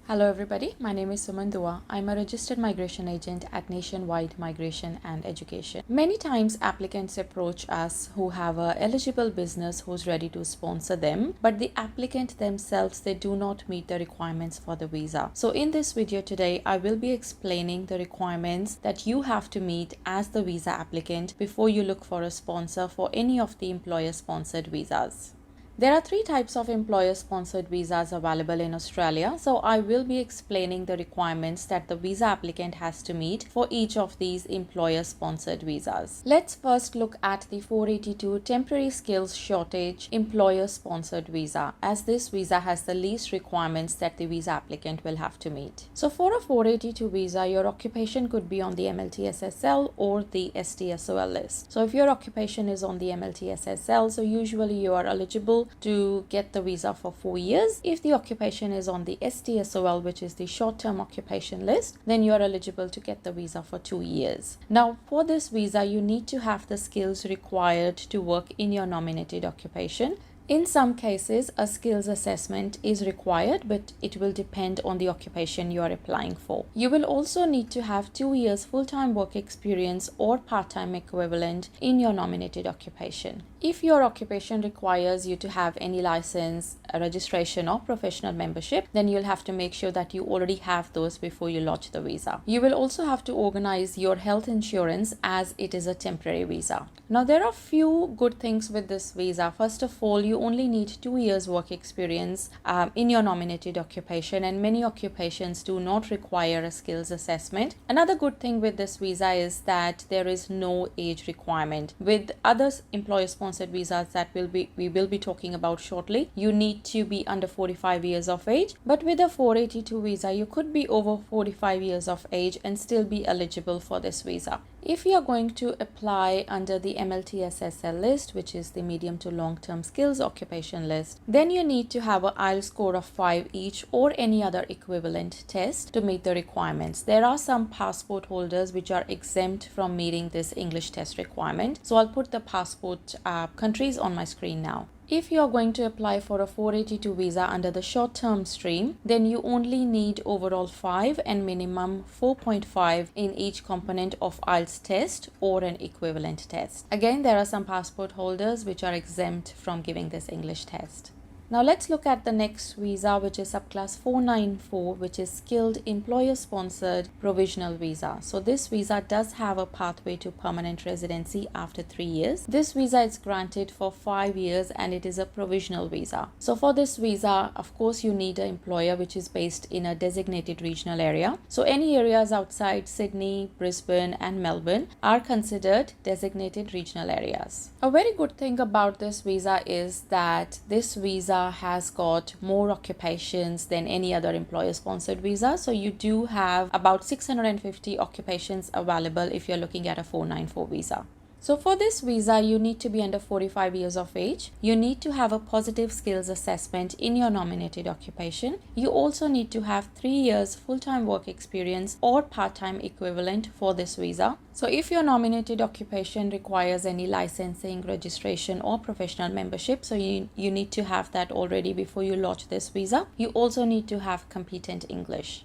Hello everybody, my name is Suman Dua. I'm a registered migration agent at Nationwide Migration and Education. Many times applicants approach us who have a eligible business who's ready to sponsor them, but the applicant themselves, they do not meet the requirements for the visa. So in this video today, I will be explaining the requirements that you have to meet as the visa applicant before you look for a sponsor for any of the employer sponsored visas. There are three types of employer-sponsored visas available in Australia, so I will be explaining the requirements that the visa applicant has to meet for each of these employer-sponsored visas. Let's first look at the 482 Temporary Skills Shortage Employer-Sponsored Visa, as this visa has the least requirements that the visa applicant will have to meet. So for a 482 visa, your occupation could be on the MLTSSL or the STSOL list. So if your occupation is on the MLTSSL, so usually you are eligible to get the visa for 4 years. If the occupation is on the STSOL, which is the short-term occupation list, then you are eligible to get the visa for 2 years. Now, for this visa, you need to have the skills required to work in your nominated occupation. In some cases, a skills assessment is required, but it will depend on the occupation you are applying for. You will also need to have 2 years full-time work experience or part-time equivalent in your nominated occupation. If your occupation requires you to have any license, a registration or professional membership, then you'll have to make sure that you already have those before you lodge the visa. You will also have to organize your health insurance as it is a temporary visa. Now, there are few good things with this visa. First of all, you only need 2 years work experience in your nominated occupation, and many occupations do not require a skills assessment. Another good thing with this visa is that there is no age requirement. With other employer-sponsored visas that we will be talking about shortly, you need to be under 45 years of age, but with a 482 visa, you could be over 45 years of age and still be eligible for this visa. If you are going to apply under the MLTSSL list, which is the medium to long-term skills occupation list, then you need to have an IELTS score of 5 each or any other equivalent test to meet the requirements. There are some passport holders which are exempt from meeting this English test requirement. So I'll put the passport countries on my screen now. If you are going to apply for a 482 visa under the short-term stream, then you only need overall 5 and minimum 4.5 in each component of IELTS test or an equivalent test. Again, there are some passport holders which are exempt from giving this English test. Now let's look at the next visa, which is subclass 494, which is skilled employer-sponsored provisional visa. So this visa does have a pathway to permanent residency after 3 years. This visa is granted for 5 years and it is a provisional visa. So for this visa, of course, you need an employer which is based in a designated regional area. So any areas outside Sydney, Brisbane and Melbourne are considered designated regional areas. A very good thing about this visa is that this visa has got more occupations than any other employer-sponsored visa. So you do have about 650 occupations available if you're looking at a 494 visa. So for this visa, you need to be under 45 years of age. You need to have a positive skills assessment in your nominated occupation. You also need to have 3 years full-time work experience or part-time equivalent for this visa. So if your nominated occupation requires any licensing, registration or professional membership, so you need to have that already before you lodge this visa. You also need to have competent English.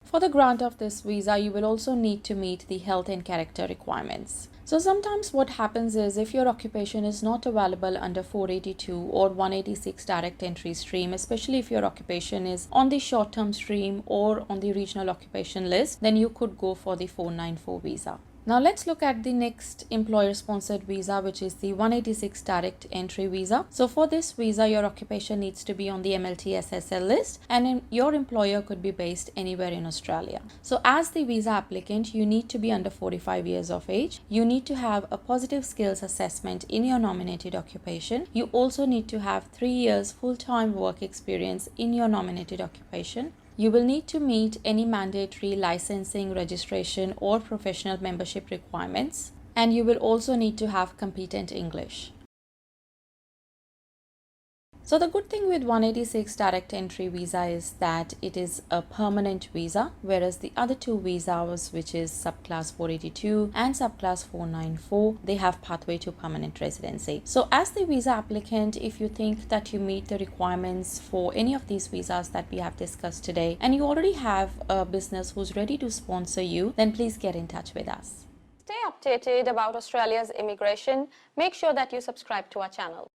For the grant of this visa, you will also need to meet the health and character requirements. So sometimes what happens is if your occupation is not available under 482 or 186 direct entry stream, especially if your occupation is on the short-term stream or on the regional occupation list, then you could go for the 494 visa. Now let's look at the next employer-sponsored visa, which is the 186 direct entry visa. So for this visa, your occupation needs to be on the MLTSSL list and your employer could be based anywhere in Australia. So as the visa applicant, you need to be under 45 years of age. You need to have a positive skills assessment in your nominated occupation. You also need to have 3 years full-time work experience in your nominated occupation. You will need to meet any mandatory licensing, registration or professional membership requirements, and you will also need to have competent English. So the good thing with 186 direct entry visa is that it is a permanent visa, whereas the other two visas, which is subclass 482 and subclass 494, they have pathway to permanent residency. So as the visa applicant, if you think that you meet the requirements for any of these visas that we have discussed today, and you already have a business who's ready to sponsor you, then please get in touch with us. Stay updated about Australia's immigration. Make sure that you subscribe to our channel.